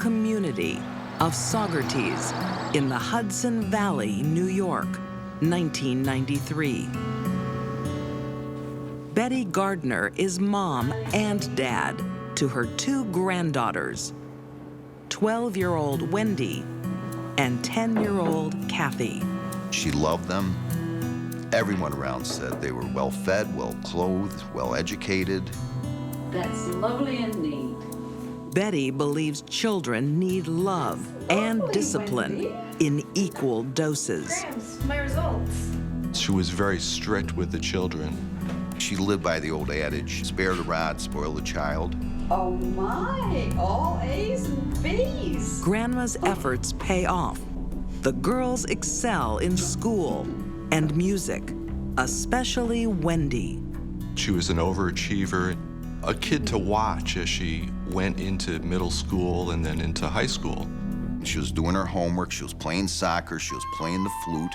community of Saugerties in the Hudson Valley, New York, 1993. Betty Gardner is mom and dad to her two granddaughters, 12-year-old Wendy and 10-year-old Kathy. She loved them. Everyone around said they were well-fed, well-clothed, well-educated. That's lovely indeed. Betty believes children need love and discipline in equal doses. My results. She was very strict with the children. She lived by the old adage, spare the rod, spoil the child. Oh my, all A's and B's. Grandma's efforts pay off. The girls excel in school and music, especially Wendy. She was an overachiever, a kid to watch as she went into middle school and then into high school. She was doing her homework, she was playing soccer, she was playing the flute.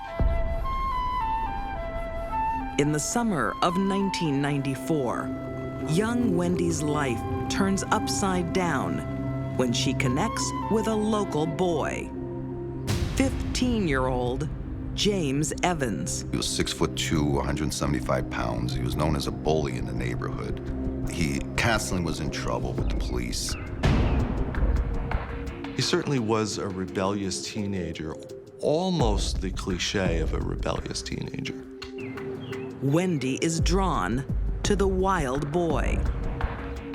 In the summer of 1994, young Wendy's life turns upside down when she connects with a local boy, 15-year-old James Evans. He was 6'2", 175 pounds. He was known as a bully in the neighborhood. He constantly was in trouble with the police. He certainly was a rebellious teenager, almost the cliche of a rebellious teenager. Wendy is drawn to the wild boy.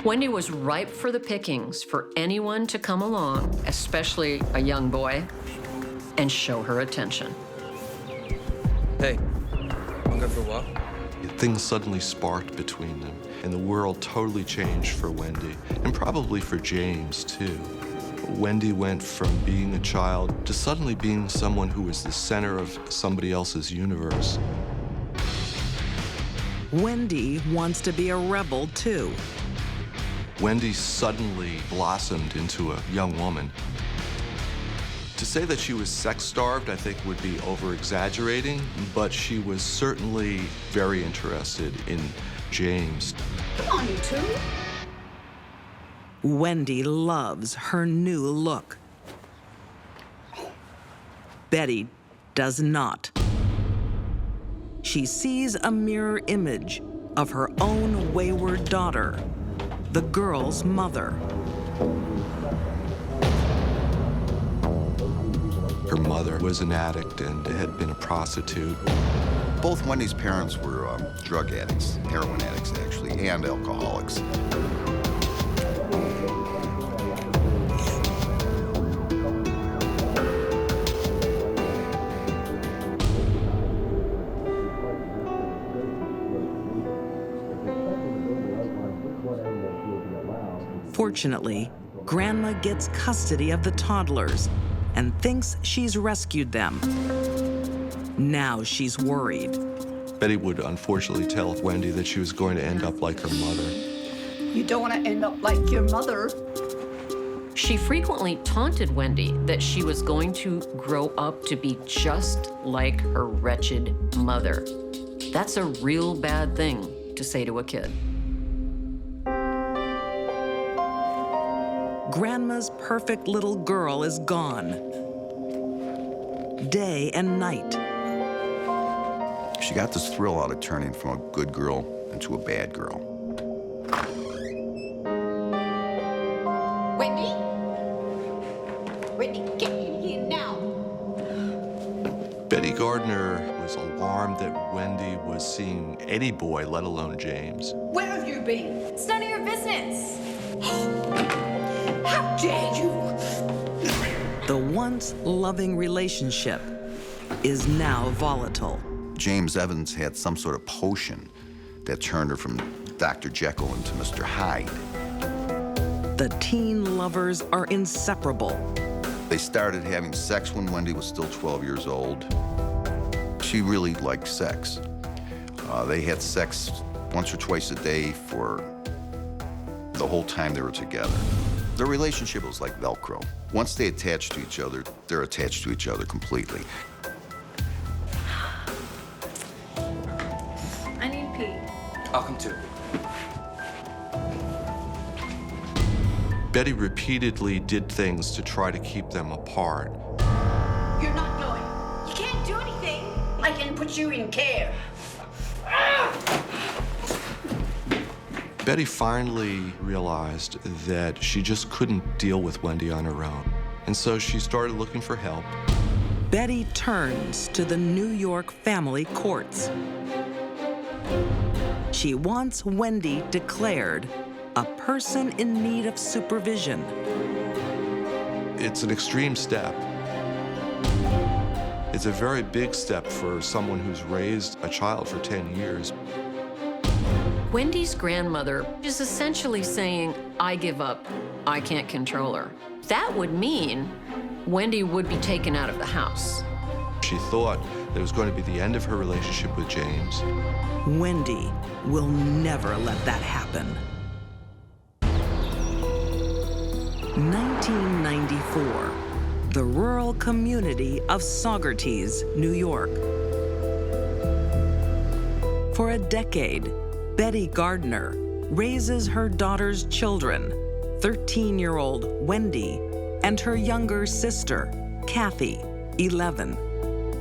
Wendy was ripe for the pickings for anyone to come along, especially a young boy, and show her attention. Hey, wanna go for a walk? Things suddenly sparked between them, and the world totally changed for Wendy, and probably for James, too. Wendy went from being a child to suddenly being someone who was the center of somebody else's universe. Wendy wants to be a rebel, too. Wendy suddenly blossomed into a young woman. To say that she was sex-starved, I think, would be over-exaggerating, but she was certainly very interested in James. Come on, you two. Wendy loves her new look. Betty does not. She sees a mirror image of her own wayward daughter, the girl's mother. Her mother was an addict and had been a prostitute. Both Wendy's parents were drug addicts, heroin addicts actually, and alcoholics. Fortunately, Grandma gets custody of the toddlers and thinks she's rescued them. Now she's worried. Betty would unfortunately tell Wendy that she was going to end up like her mother. You don't want to end up like your mother. She frequently taunted Wendy that she was going to grow up to be just like her wretched mother. That's a real bad thing to say to a kid. Grandma's perfect little girl is gone. Day and night. She got this thrill out of turning from a good girl into a bad girl. Wendy? Wendy, get in here now. Betty Gardner was alarmed that Wendy was seeing any boy, let alone James. Where have you been? It's none of your business. How dare you? The once loving relationship is now volatile. James Evans had some sort of potion that turned her from Dr. Jekyll into Mr. Hyde. The teen lovers are inseparable. They started having sex when Wendy was still 12 years old. She really liked sex. They had sex once or twice a day for the whole time they were together. Their relationship was like Velcro. Once they attach to each other, they're attached to each other completely. I need pee. I'll come too. Betty repeatedly did things to try to keep them apart. You're not going. You can't do anything. I can put you in care. Betty finally realized that she just couldn't deal with Wendy on her own. And so she started looking for help. Betty turns to the New York family courts. She wants Wendy declared a person in need of supervision. It's an extreme step. It's a very big step for someone who's raised a child for 10 years. Wendy's grandmother is essentially saying, I give up, I can't control her. That would mean Wendy would be taken out of the house. She thought that it was going to be the end of her relationship with James. Wendy will never let that happen. 1994, the rural community of Saugerties, New York. For a decade, Betty Gardner raises her daughter's children, 13-year-old Wendy and her younger sister, Kathy, 11.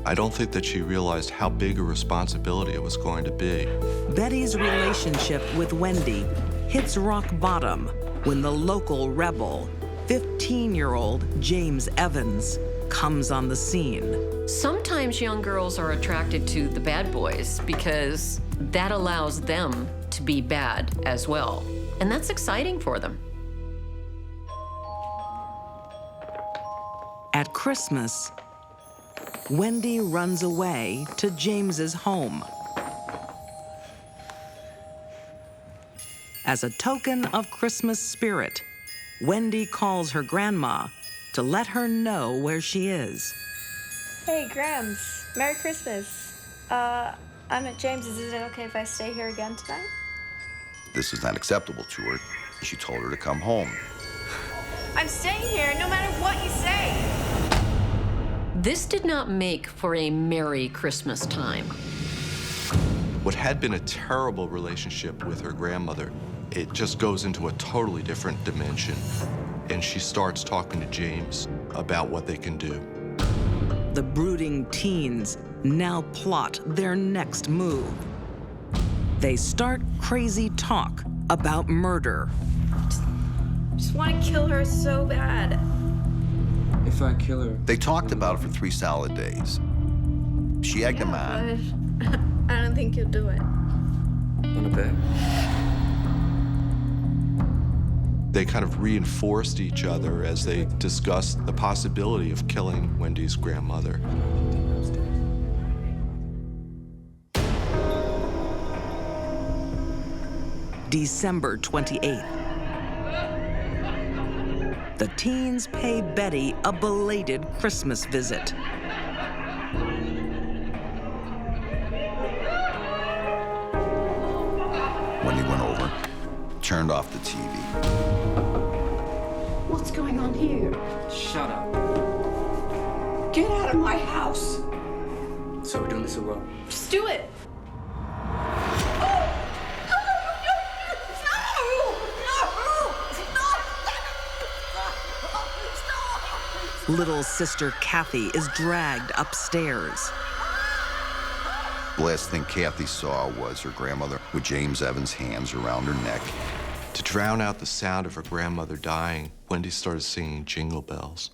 I don't think that she realized how big a responsibility it was going to be. Betty's relationship with Wendy hits rock bottom when the local rebel, 15-year-old James Evans, comes on the scene. Sometimes young girls are attracted to the bad boys because that allows them to be bad as well. And that's exciting for them. At Christmas, Wendy runs away to James's home. As a token of Christmas spirit, Wendy calls her grandma to let her know where she is. Hey, Grams. Merry Christmas. I'm at James's. Is it okay if I stay here again tonight? This is not acceptable to her. She told her to come home. I'm staying here no matter what you say. This did not make for a merry Christmas time. What had been a terrible relationship with her grandmother, it just goes into a totally different dimension. And she starts talking to James about what they can do. The brooding teens now plot their next move. They start crazy talk about murder. Just want to kill her so bad. If I kill her, They talked about it for 3 solid days. She egged him on. But I don't think you'll do it. wanna bet? They kind of reinforced each other as they discussed the possibility of killing Wendy's grandmother. December 28th. The teens pay Betty a belated Christmas visit. Wendy went over, turned off the TV. What's going on here? Shut up. Get out of my house. So we're doing this as well. Just do it. Little sister Kathy is dragged upstairs. The last thing Kathy saw was her grandmother with James Evans' hands around her neck. To drown out the sound of her grandmother dying, Wendy started singing Jingle Bells.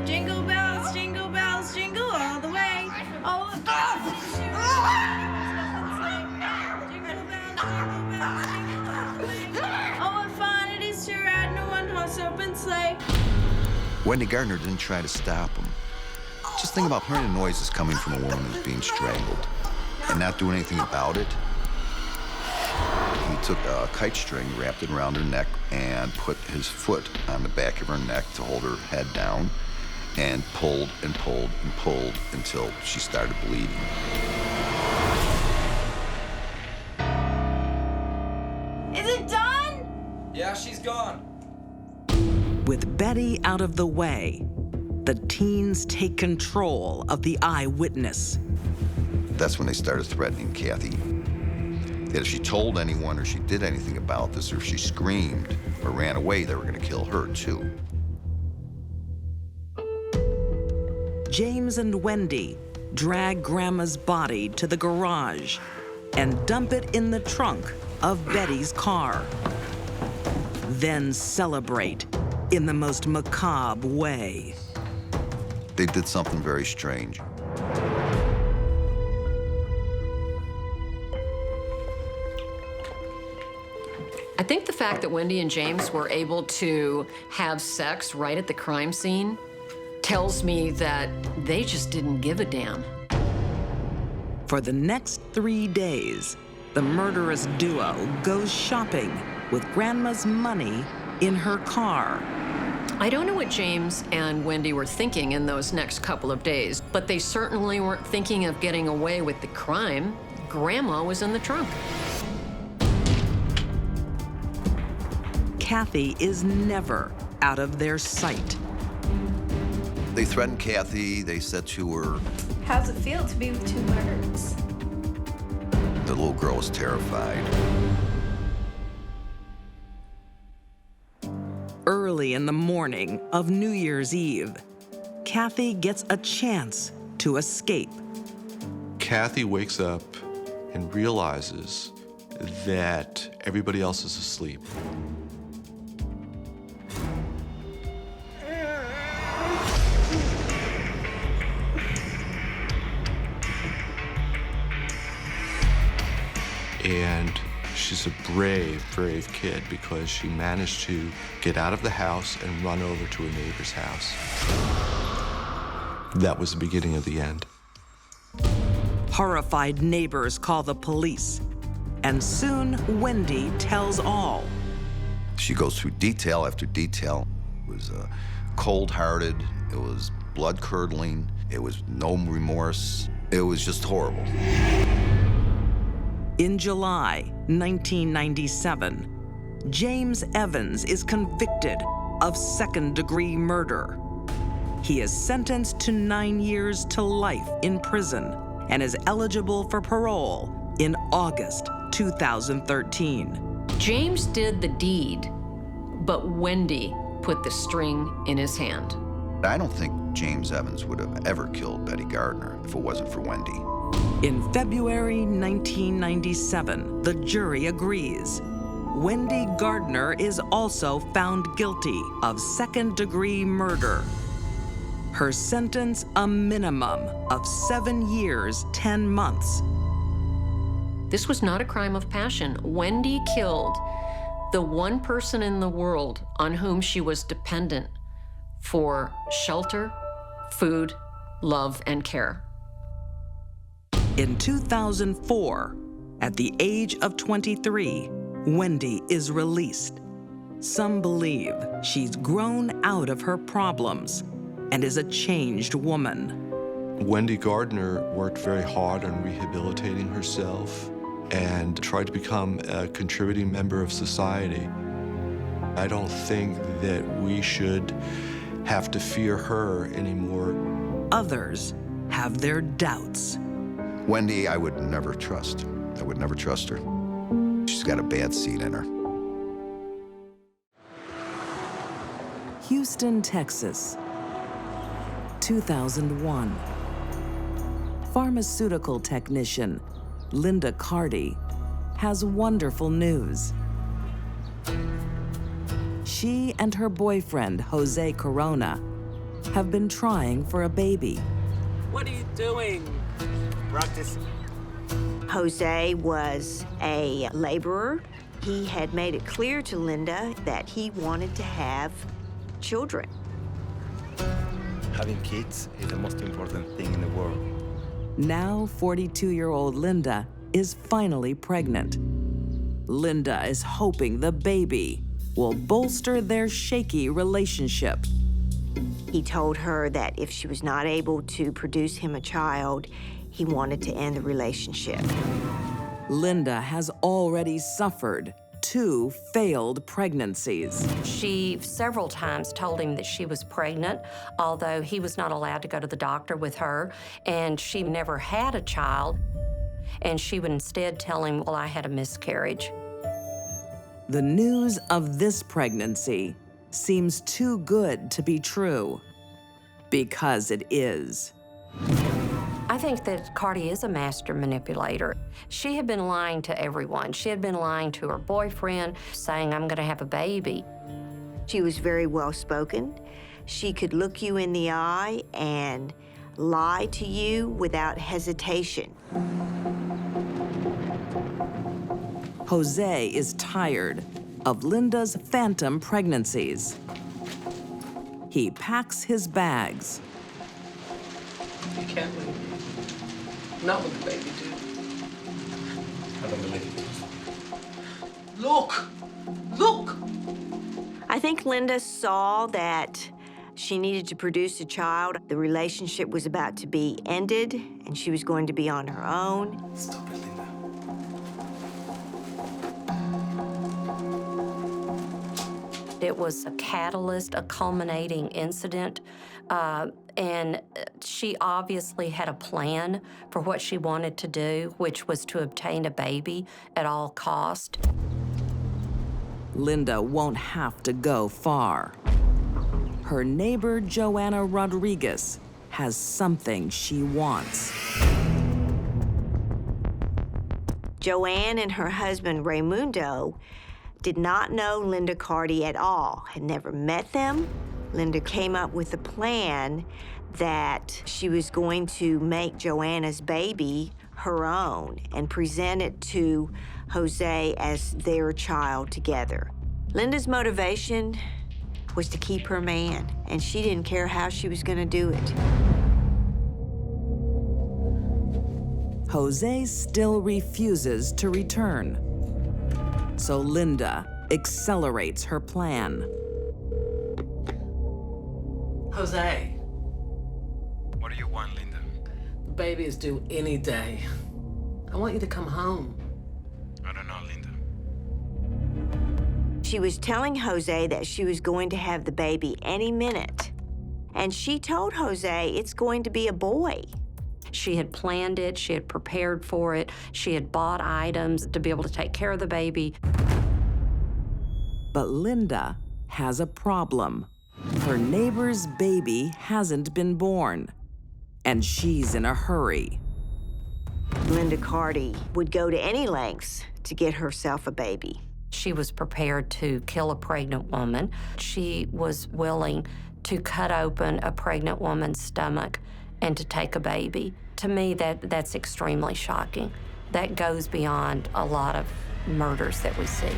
Jingle bells, jingle all the way. Oh, what fun it is to ride in a one-horse open sleigh. Wendy Gardner didn't try to stop him. Just think about hearing noises coming from a woman who's being strangled and not doing anything about it. He took a kite string, wrapped it around her neck, and put his foot on the back of her neck to hold her head down, and pulled and pulled and pulled until she started bleeding. Is it done? Yeah, she's gone. With Betty out of the way, the teens take control of the eyewitness. That's when they started threatening Kathy. that if she told anyone or she did anything about this, or if she screamed or ran away, they were going to kill her too. James and Wendy drag Grandma's body to the garage and dump it in the trunk of Betty's car. Then celebrate in the most macabre way. They did something very strange. I think the fact that Wendy and James were able to have sex right at the crime scene tells me that they just didn't give a damn. For the next 3 days, the murderous duo goes shopping with Grandma's money in her car. I don't know what James and Wendy were thinking in those next couple of days, but they certainly weren't thinking of getting away with the crime. Grandma was in the trunk. Kathy is never out of their sight. They threatened Kathy. They said to her, How's it feel to be with two murderers? the little girl was terrified. Early in the morning of New Year's Eve, Kathy gets a chance to escape. Kathy wakes up and realizes that everybody else is asleep. And she's a brave, brave kid because she managed to get out of the house and run over to a neighbor's house. That was the beginning of the end. Horrified neighbors call the police, and soon Wendy tells all. She goes through detail after detail. It was cold-hearted. It was blood-curdling. It was no remorse. It was just horrible. In July 1997, James Evans is convicted of second-degree murder. He is sentenced to 9 years to life in prison and is eligible for parole in August 2013. James did the deed, but Wendy put the string in his hand. I don't think James Evans would have ever killed Betty Gardner if it wasn't for Wendy. In February 1997, the jury agrees. Wendy Gardner is also found guilty of second-degree murder. Her sentence, a minimum of 7 years, 10 months. This was not a crime of passion. Wendy killed the one person in the world on whom she was dependent for shelter, food, love, and care. In 2004, at the age of 23, Wendy is released. Some believe she's grown out of her problems and is a changed woman. Wendy Gardner worked very hard on rehabilitating herself and tried to become a contributing member of society. I don't think that we should have to fear her anymore. Others have their doubts. Wendy, I would never trust. I would never trust her. She's got a bad seed in her. Houston, Texas, 2001. Pharmaceutical technician Linda Cardi has wonderful news. She and her boyfriend, Jose Coroner, have been trying for a baby. What are you doing? Practice. Jose was a laborer. He had made it clear to Linda that he wanted to have children. Having kids is the most important thing in the world. Now 42-year-old Linda is finally pregnant. Linda is hoping the baby will bolster their shaky relationship. He told her that if she was not able to produce him a child, he wanted to end the relationship. Linda has already suffered 2 failed pregnancies. She several times told him that she was pregnant, although he was not allowed to go to the doctor with her, and she never had a child. and she would instead tell him, well, I had a miscarriage. The news of this pregnancy seems too good to be true, because it is. I think that Cardi is a master manipulator. She had been lying to everyone. She had been lying to her boyfriend, saying, I'm gonna have a baby. She was very well-spoken. She could look you in the eye and lie to you without hesitation. Jose is tired of Linda's phantom pregnancies. He packs his bags. You can't believe it. Not what the baby did. I don't believe it. Look! Look! I think Linda saw that she needed to produce a child. The relationship was about to be ended, and she was going to be on her own. Stop it, Linda. It was a catalyst, a culminating incident, and she obviously had a plan for what she wanted to do, which was to obtain a baby at all cost. Linda won't have to go far. Her neighbor, Joanna Rodriguez, has something she wants. Joanne and her husband, Raymundo, did not know Linda Cardi at all, had never met them. Linda came up with a plan that she was going to make Joanna's baby her own and present it to Jose as their child together. Linda's motivation was to keep her man, and she didn't care how she was gonna do it. Jose still refuses to return. So Linda accelerates her plan. Jose, What do you want, Linda? the baby is due any day. I want you to come home. I don't know, Linda. She was telling Jose that she was going to have the baby any minute. And she told Jose it's going to be a boy. She had planned it, she had prepared for it, she had bought items to be able to take care of the baby. But Linda has a problem. Her neighbor's baby hasn't been born, and she's in a hurry. Linda Cardi would go to any lengths to get herself a baby. She was prepared to kill a pregnant woman. She was willing to cut open a pregnant woman's stomach and to take a baby. To me, that's extremely shocking. That goes beyond a lot of murders that we see.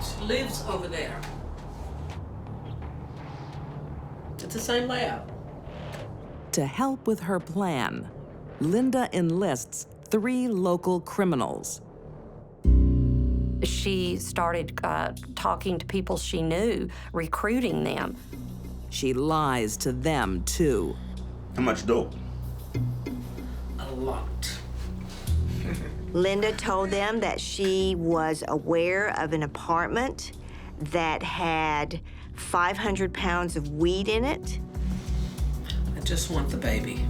She lives over there. It's the same layout. To help with her plan, Linda enlists 3 local criminals. She started talking to people she knew, recruiting them. She lies to them, too. How much dope? A lot. Linda told them that she was aware of an apartment that had 500 pounds of weed in it. I just want the baby.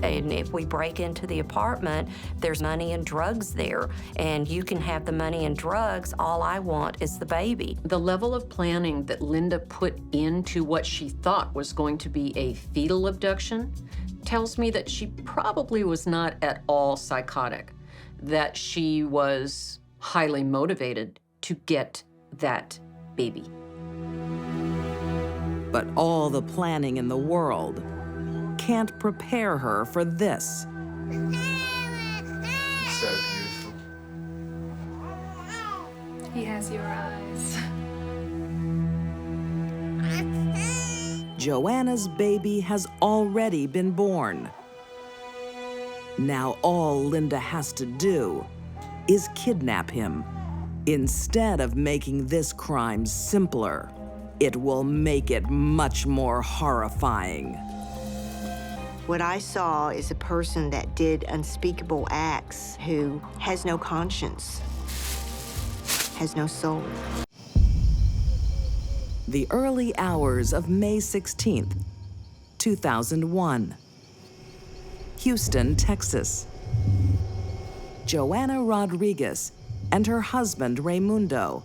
And if we break into the apartment, there's money and drugs there, and you can have the money and drugs. All I want is the baby. The level of planning that Linda put into what she thought was going to be a fetal abduction tells me that she probably was not at all psychotic, that she was highly motivated to get that baby. But all the planning in the world can't prepare her for this. So beautiful. He has your eyes. Joanna's baby has already been born. Now all Linda has to do is kidnap him. Instead of making this crime simpler, it will make it much more horrifying. What I saw is a person that did unspeakable acts, who has no conscience, has no soul. The early hours of May 16th, 2001. Houston, Texas. Joanna Rodriguez and her husband, Raimundo,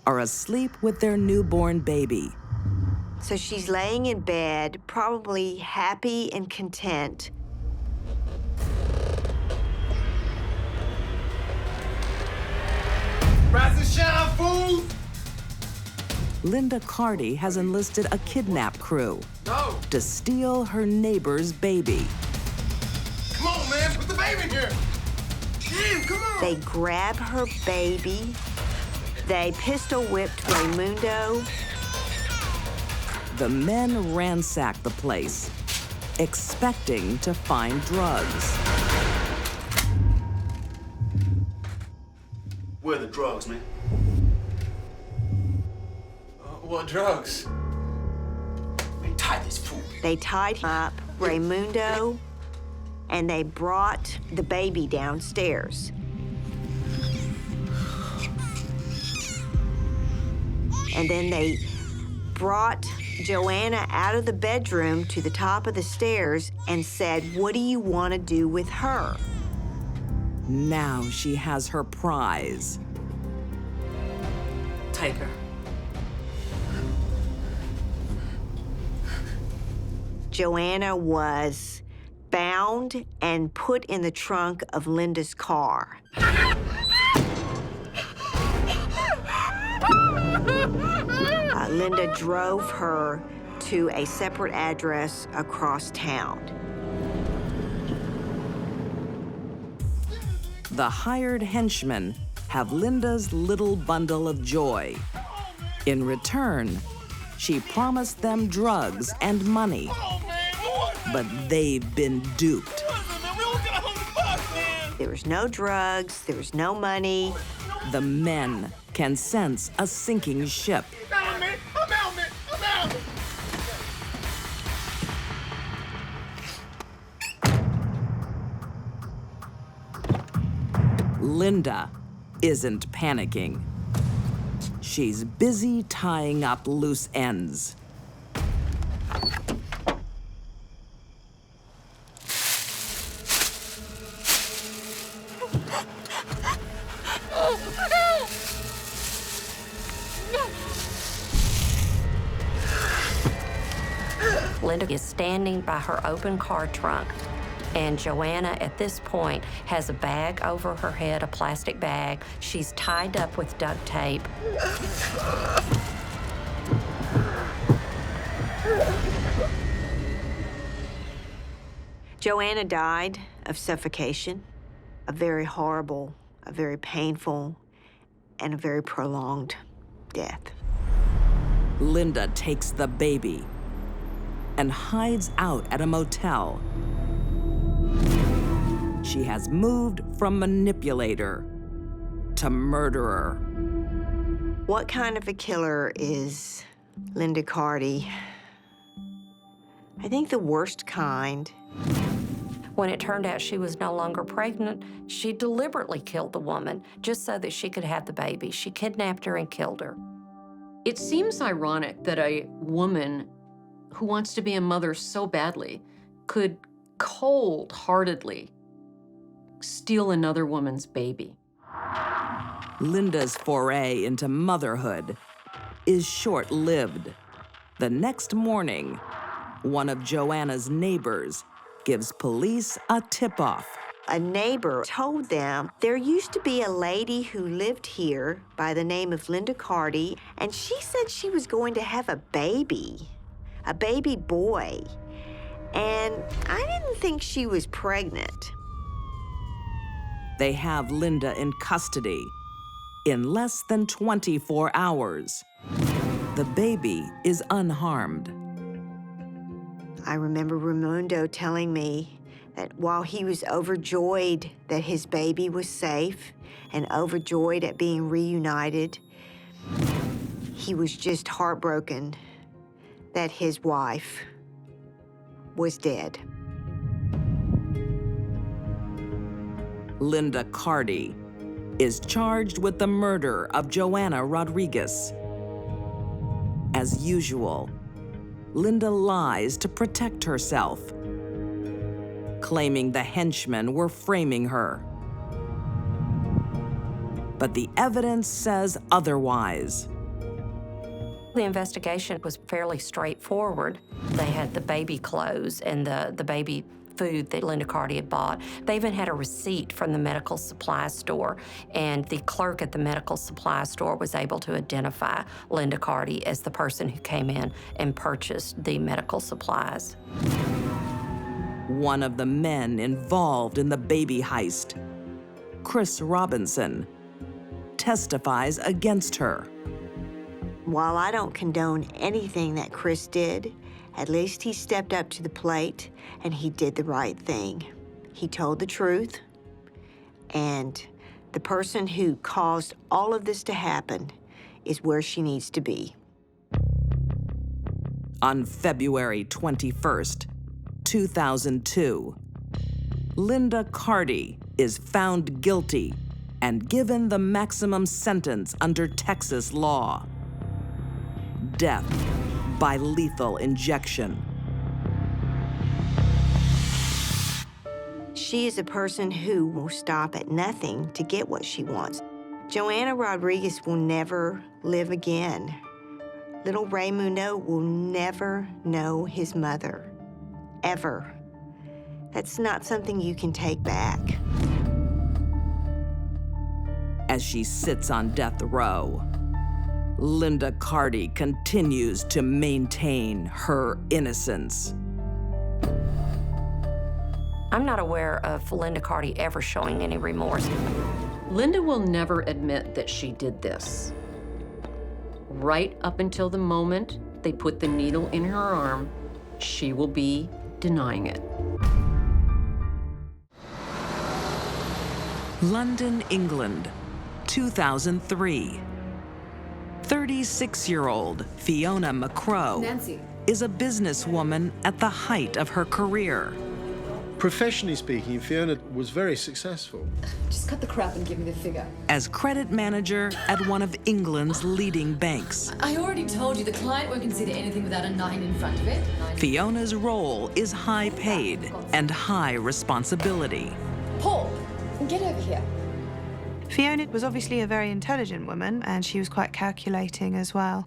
are asleep with their newborn baby. So she's laying in bed, probably happy and content. Rise and shine, fools! Linda Cardi has enlisted a kidnap crew to steal her neighbor's baby. Come on, man, put the baby in here! Damn, come on! They grab her baby. They pistol whipped Raimundo. The men ransack the place, expecting to find drugs. Where are the drugs, man? What drugs? We tie this fool. They tied up Raimundo, and they brought the baby downstairs. And then they brought Joanna out of the bedroom to the top of the stairs and said, "What do you want to do with her?" Now she has her prize. Take her. Joanna was bound and put in the trunk of Linda's car. Linda drove her to a separate address across town. The hired henchmen have Linda's little bundle of joy. In return, she promised them drugs and money, but they've been duped. There was no drugs, there was no money. The men can sense a sinking ship. I'm out, man! I'm out! Linda isn't panicking. She's busy tying up loose ends. Linda is standing by her open car trunk, and Joanna, at this point, has a bag over her head, a plastic bag. She's tied up with duct tape. Joanna died of suffocation, a very horrible, a very painful, and a very prolonged death. Linda takes the baby and hides out at a motel. She has moved from manipulator to murderer. What kind of a killer is Linda Cardi? I think the worst kind. When it turned out she was no longer pregnant, she deliberately killed the woman just so that she could have the baby. She kidnapped her and killed her. It seems ironic that a woman who wants to be a mother so badly could cold-heartedly steal another woman's baby. Linda's foray into motherhood is short-lived. The next morning, one of Joanna's neighbors gives police a tip-off. A neighbor told them there used to be a lady who lived here by the name of Linda Cardi, and she said she was going to have a baby boy. And I didn't think she was pregnant. They have Linda in custody in less than 24 hours. The baby is unharmed. I remember Raimundo telling me that while he was overjoyed that his baby was safe and overjoyed at being reunited, he was just heartbroken that his wife was dead. Linda Cardi is charged with the murder of Joanna Rodriguez. As usual, Linda lies to protect herself. claiming the henchmen were framing her. But the evidence says otherwise. The investigation was fairly straightforward. They had the baby clothes and the baby food that Linda Cardi had bought. They even had a receipt from the medical supply store, and the clerk at the medical supply store was able to identify Linda Cardi as the person who came in and purchased the medical supplies. One of the men involved in the baby heist, Chris Robinson, testifies against her. While I don't condone anything that Chris did, at least he stepped up to the plate and he did the right thing. He told the truth, and the person who caused all of this to happen is where she needs to be. On February 21st, 2002, Linda Cardi is found guilty and given the maximum sentence under Texas law: death by lethal injection. She is a person who will stop at nothing to get what she wants. Joanna Rodriguez will never live again. Little Raymundo will never know his mother, ever. That's not something you can take back. As she sits on death row, Linda Cardi continues to maintain her innocence. I'm not aware of Linda Cardi ever showing any remorse. Linda will never admit that she did this. Right up until the moment they put the needle in her arm, she will be denying it. London, England, 2003. 36-year-old Fiona McCrow is a businesswoman at the height of her career. Professionally speaking, Fiona was very successful. Just cut the crap and give me the figure. As credit manager at one of England's leading banks. I already told you the client won't consider anything without a 9 in front of it. Fiona's role is high paid and high responsibility. Paul, get over here. Fiona was obviously a very intelligent woman, and she was quite calculating as well.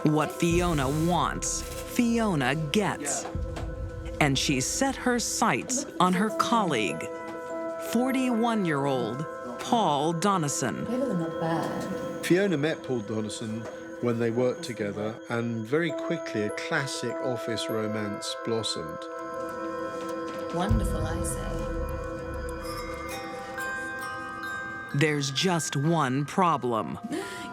What Fiona wants, Fiona gets. And she set her sights on her colleague, 41-year-old Paul Donison. Not bad. Fiona met Paul Donison when they worked together, and very quickly a classic office romance blossomed. Wonderful, I say. There's just one problem.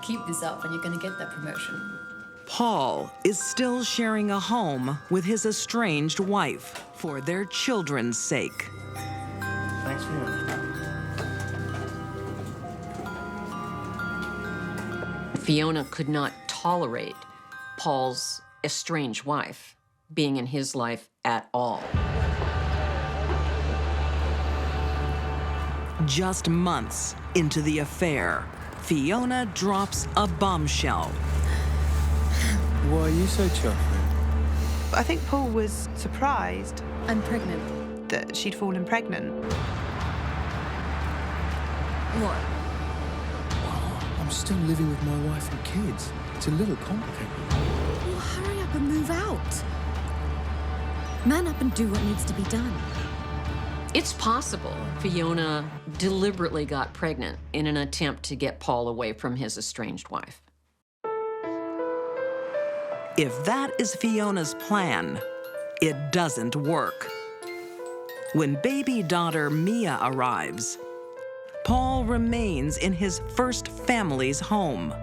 Keep this up and you're going to get that promotion. Paul is still sharing a home with his estranged wife for their children's sake. Thanks for Fiona could not tolerate Paul's estranged wife being in his life at all. Just months into the affair, Fiona drops a bombshell. Why are you so chuffed? I think Paul was surprised. I'm pregnant. That she'd fallen pregnant. What? I'm still living with my wife and kids. It's a little complicated. Well, hurry up and move out. Man up and do what needs to be done. It's possible Fiona deliberately got pregnant in an attempt to get Paul away from his estranged wife. If that is Fiona's plan, it doesn't work. When baby daughter Mia arrives, Paul remains in his first family's home.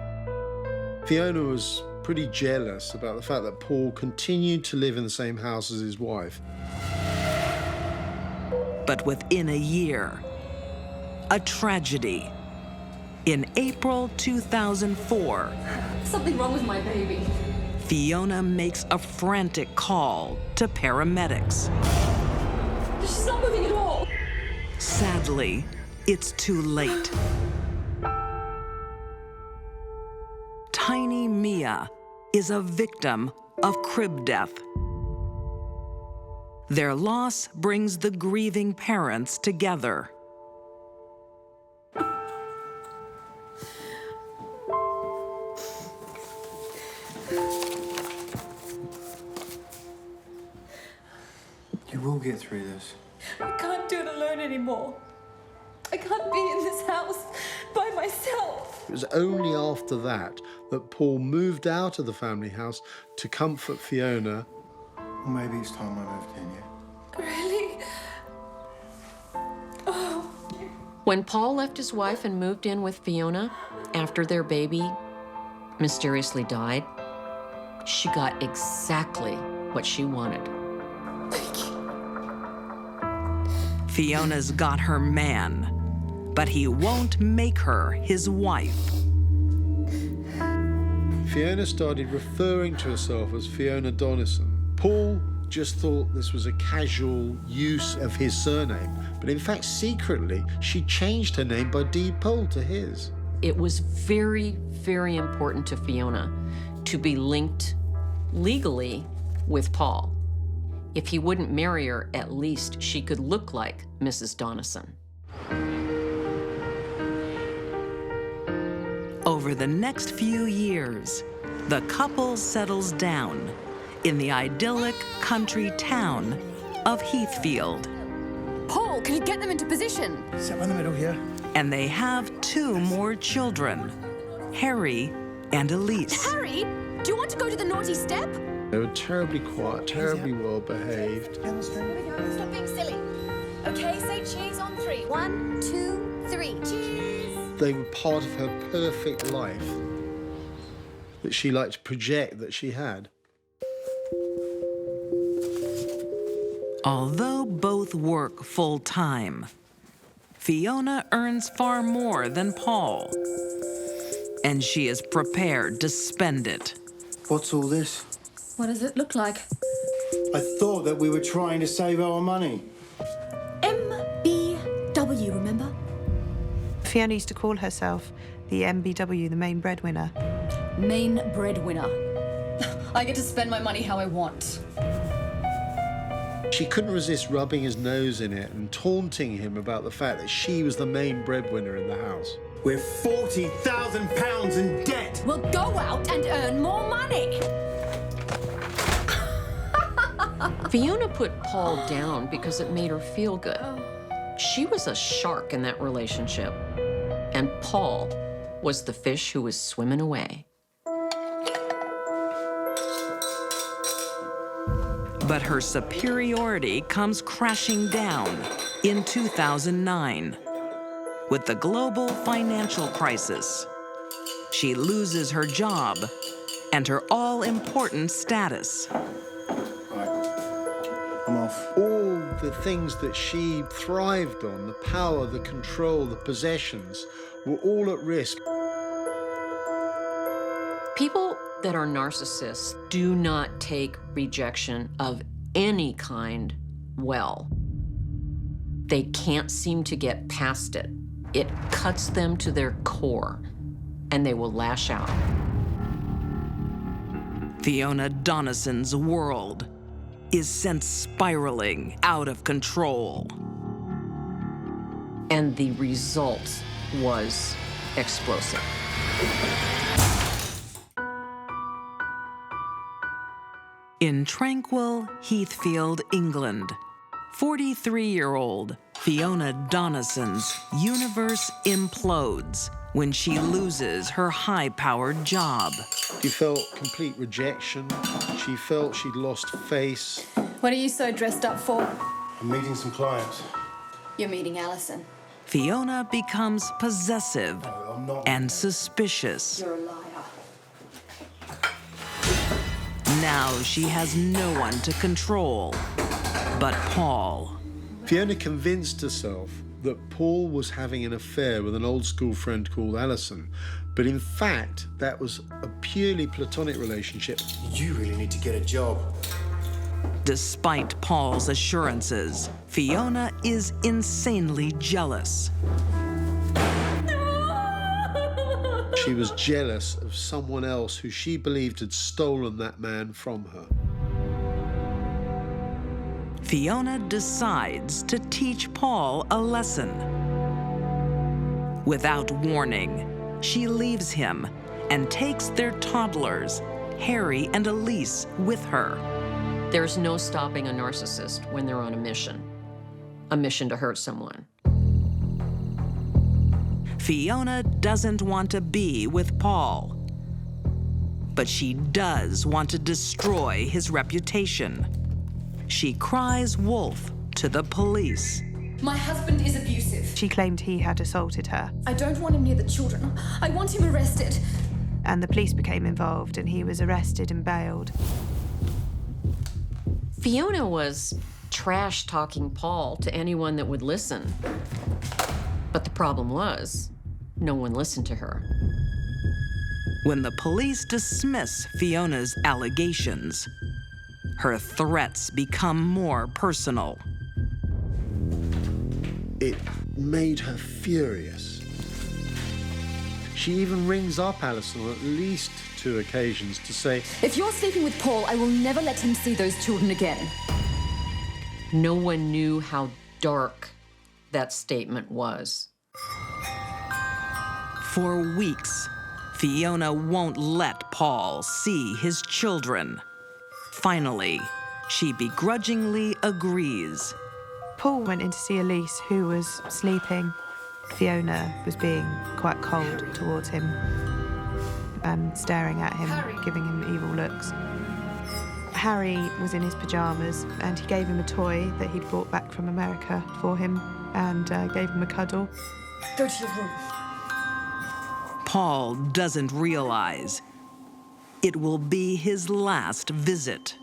Fiona was pretty jealous about the fact that Paul continued to live in the same house as his wife. But within a year, a tragedy. In April 2004, Something wrong with my baby. Fiona makes a frantic call to paramedics. She's not moving at all. Sadly, it's too late. Tiny Mia is a victim of crib death. Their loss brings the grieving parents together. You will get through this. I can't do it alone anymore. I can't be in this house by myself. It was only after that that Paul moved out of the family house to comfort Fiona. Well, maybe it's time I moved in, yeah. Really? Oh. When Paul left his wife and moved in with Fiona after their baby mysteriously died, she got exactly what she wanted. Fiona's got her man, but he won't make her his wife. Fiona started referring to herself as Fiona Donison. Paul just thought this was a casual use of his surname, but in fact, secretly, she changed her name by deed poll to his. It was very, very important to Fiona to be linked legally with Paul. If he wouldn't marry her, at least she could look like Mrs. Donison. Over the next few years, the couple settles down in the idyllic country town of Heathfield. Paul, can you get them into position? Sit in the middle here. And they have 2 more children, Harry and Elise. Harry, do you want to go to the naughty step? They were terribly quiet, terribly well behaved. Here we go, stop being silly. Okay, say cheese on 3. 1, 2, 3. Cheese. They were part of her perfect life that she liked to project that she had. Although both work full-time, Fiona earns far more than Paul, and she is prepared to spend it. What's all this? What does it look like? I thought that we were trying to save our money. MBW, remember? Fiona used to call herself the MBW, the main breadwinner. Main breadwinner. I get to spend my money how I want. She couldn't resist rubbing his nose in it and taunting him about the fact that she was the main breadwinner in the house. We're £40,000 in debt. We'll go out and earn more money. Fiona put Paul down because it made her feel good. She was a shark in that relationship, and Paul was the fish who was swimming away. But her superiority comes crashing down in 2009 with the global financial crisis. She loses her job and her all-important status. I'm off. All the things that she thrived on, the power, the control, the possessions, were all at risk. People that are narcissists do not take rejection of any kind well. They can't seem to get past it. It cuts them to their core, and they will lash out. Fiona Donison's world is sent spiraling out of control. And the result was explosive. In tranquil Heathfield, England, 43-year-old Fiona Donison's universe implodes when she loses her high-powered job. She felt complete rejection. She felt she'd lost face. What are you so dressed up for? I'm meeting some clients. You're meeting Alison. Fiona becomes possessive and suspicious. You're a liar. Now she has no one to control but Paul. Fiona convinced herself that Paul was having an affair with an old school friend called Alison, but in fact, that was a purely platonic relationship. You really need to get a job. Despite Paul's assurances, Fiona is insanely jealous. She was jealous of someone else who she believed had stolen that man from her. Fiona decides to teach Paul a lesson. Without warning, she leaves him and takes their toddlers, Harry and Elise, with her. There's no stopping a narcissist when they're on a mission to hurt someone. Fiona doesn't want to be with Paul, but she does want to destroy his reputation. She cries wolf to the police. My husband is abusive. She claimed he had assaulted her. I don't want him near the children. I want him arrested. And the police became involved and he was arrested and bailed. Fiona was trash-talking Paul to anyone that would listen. But the problem was, no one listened to her. When the police dismiss Fiona's allegations, her threats become more personal. It made her furious. She even rings up Alison on at least 2 occasions to say, If you're sleeping with Paul, I will never let him see those children again. No one knew how dark that statement was. For weeks, Fiona won't let Paul see his children. Finally, she begrudgingly agrees. Paul went in to see Elise, who was sleeping. Fiona was being quite cold towards him and staring at him, giving him evil looks. Harry was in his pajamas and he gave him a toy that he'd brought back from America for him and gave him a cuddle. Go to your room. Paul doesn't realize it will be his last visit.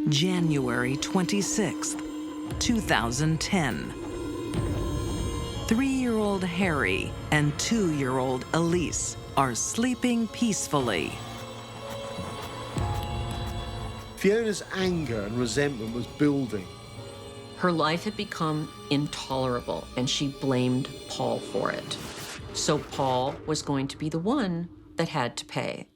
January 26th, 2010. 3-year-old Harry and 2-year-old Elise are sleeping peacefully. Fiona's anger and resentment was building. Her life had become intolerable, and she blamed Paul for it. So Paul was going to be the one that had to pay.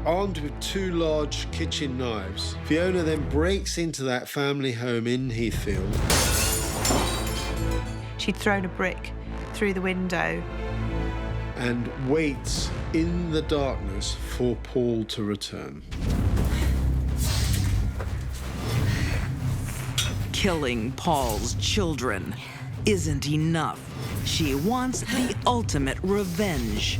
Armed with 2 large kitchen knives, Fiona then breaks into that family home in Heathfield. She'd thrown a brick through the window and waits in the darkness for Paul to return. Killing Paul's children isn't enough. She wants the ultimate revenge.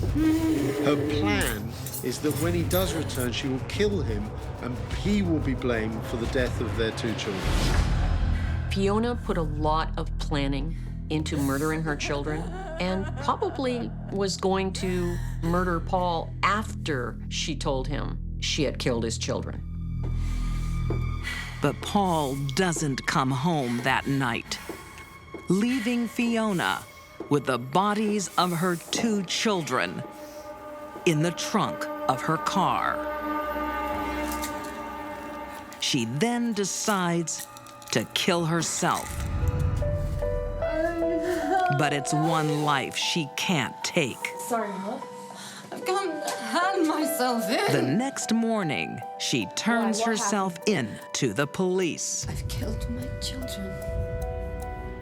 Her plan is that when he does return, she will kill him and he will be blamed for the death of their 2 children. Fiona put a lot of planning into murdering her children and probably was going to murder Paul after she told him she had killed his children. But Paul doesn't come home that night, leaving Fiona with the bodies of her 2 children in the trunk of her car. She then decides to kill herself. But it's one life she can't take. Sorry, love. I've come to hand myself in. The next morning, she turns herself in to the police. I've killed my children.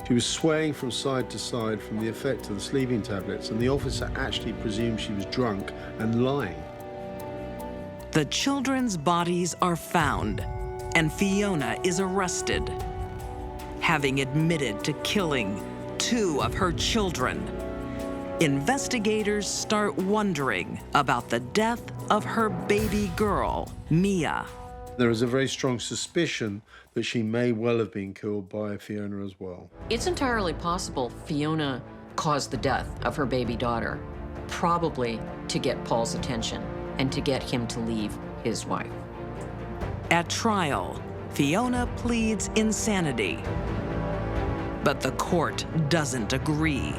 She was swaying from side to side from the effect of the sleeping tablets, and the officer actually presumed she was drunk and lying. The children's bodies are found, and Fiona is arrested, having admitted to killing 2 of her children. Investigators start wondering about the death of her baby girl, Mia. There is a very strong suspicion that she may well have been killed by Fiona as well. It's entirely possible Fiona caused the death of her baby daughter, probably to get Paul's attention and to get him to leave his wife. At trial, Fiona pleads insanity, but the court doesn't agree.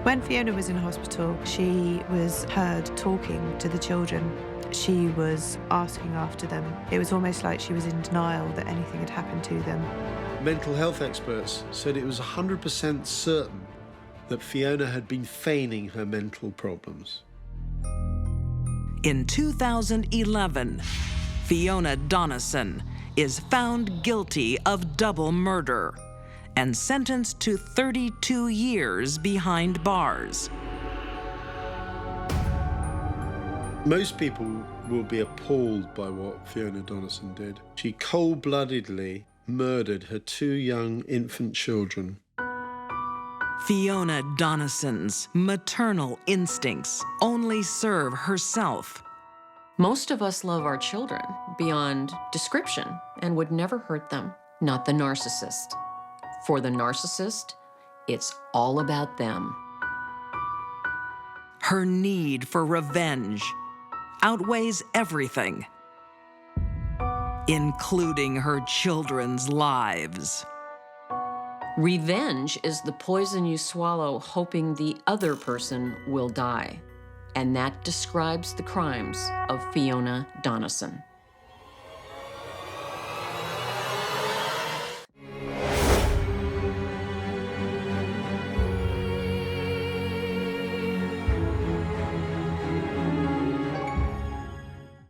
When Fiona was in hospital, she was heard talking to the children. She was asking after them. It was almost like she was in denial that anything had happened to them. Mental health experts said it was 100% certain that Fiona had been feigning her mental problems. In 2011, Fiona Donison is found guilty of double murder and sentenced to 32 years behind bars. Most people will be appalled by what Fiona Donison did. She cold-bloodedly murdered her 2 young infant children. Fiona Donison's maternal instincts only serve herself. Most of us love our children beyond description and would never hurt them. Not the narcissist. For the narcissist, it's all about them. Her need for revenge outweighs everything, including her children's lives. Revenge is the poison you swallow hoping the other person will die. And that describes the crimes of Fiona Donison.